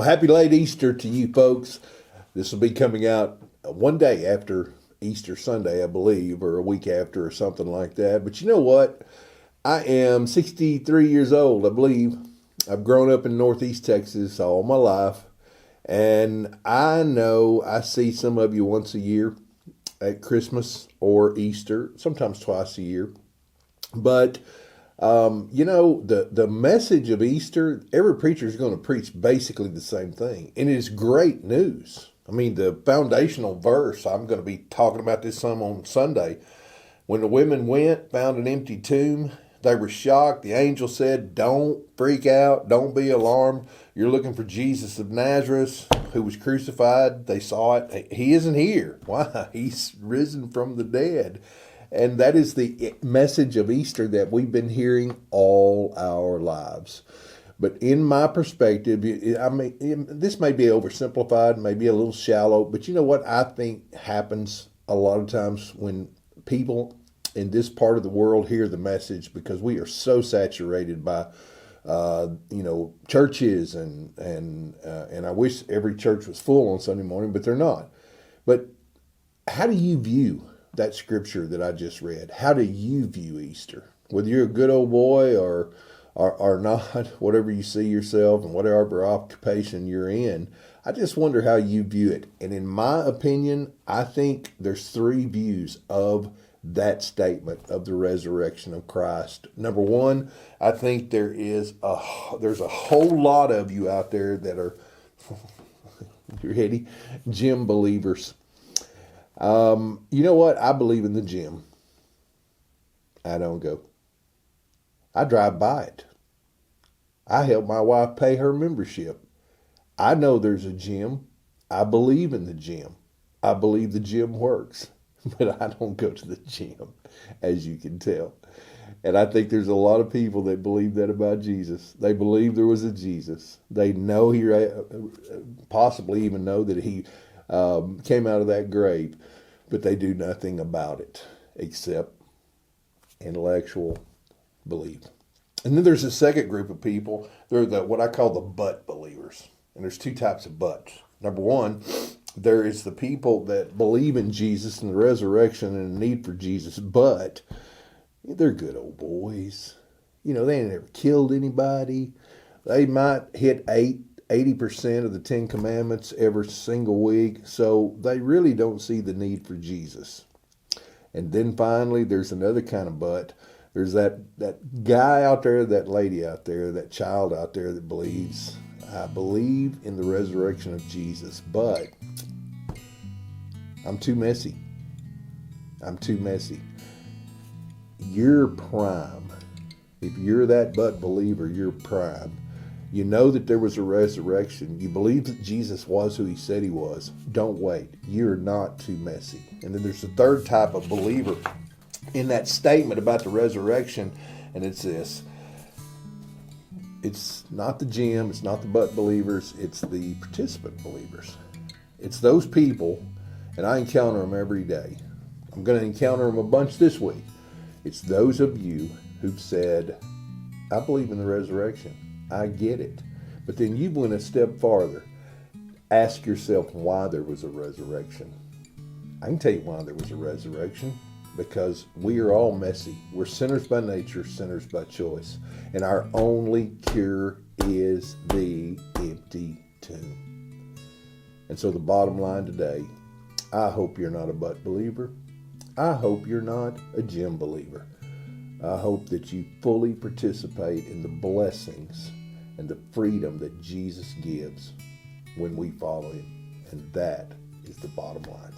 Well, happy late Easter to you folks. This will be coming out one day after Easter Sunday, I believe, or a week after or something like that. But you know what? I am 63 years old, I believe. I've grown up in Northeast Texas all my life. And I know I see some of you once a year at Christmas or Easter, sometimes twice a year. But the message of Easter, every preacher is going to preach basically the same thing. And it is great news. I mean, the foundational verse, I'm going to be talking about this some on Sunday. When the women went, found an empty tomb, they were shocked. The angel said, don't freak out, don't be alarmed. You're looking for Jesus of Nazareth, who was crucified. They saw it. He isn't here. Why? He's risen from the dead. And that is the message of Easter that we've been hearing all our lives. But in my perspective, I mean, this may be oversimplified, maybe a little shallow, but you know what I think happens a lot of times when people in this part of the world hear the message, because we are so saturated by, churches and I wish every church was full on Sunday morning, but they're not. But how do you view that scripture that I just read? How do you view Easter? Whether you're a good old boy or not, whatever you see yourself and whatever occupation you're in, I just wonder how you view it. And in my opinion, I think there's three views of that statement of the resurrection of Christ. Number one, I think there's a whole lot of you out there that are, you ready, gym believers. You know what? I believe in the gym. I don't go. I drive by it. I help my wife pay her membership. I know there's a gym. I believe in the gym. I believe the gym works. But I don't go to the gym, as you can tell. And I think there's a lot of people that believe that about Jesus. They believe there was a Jesus. They know he possibly even know that he came out of that grave, but they do nothing about it except intellectual belief. And then there's a second group of people. They're what I call the but believers. And there's two types of buts. Number one, there is the people that believe in Jesus and the resurrection and the need for Jesus, but they're good old boys. You know, they ain't never killed anybody. They might hit 80% of the 10 Commandments every single week, so they really don't see the need for Jesus. And then finally, there's another kind of but. There's that guy out there, that lady out there, that child out there that believes, I believe in the resurrection of Jesus, but I'm too messy. I'm too messy. You're prime. If you're that but believer, you're prime. You know that there was a resurrection. You believe that Jesus was who he said he was. Don't wait. You're not too messy. And then there's a third type of believer in that statement about the resurrection, and it's this. It's not the gym, it's not the but believers, it's the participant believers. It's those people, and I encounter them every day. I'm going to encounter them a bunch this week. It's those of you who've said, I believe in the resurrection. I get it. But then you went a step farther. Ask yourself why there was a resurrection. I can tell you why there was a resurrection. Because we are all messy. We're sinners by nature, sinners by choice. And our only cure is the empty tomb. And so the bottom line today, I hope you're not a but believer. I hope you're not a gym believer. I hope that you fully participate in the blessings and the freedom that Jesus gives when we follow him. And that is the bottom line.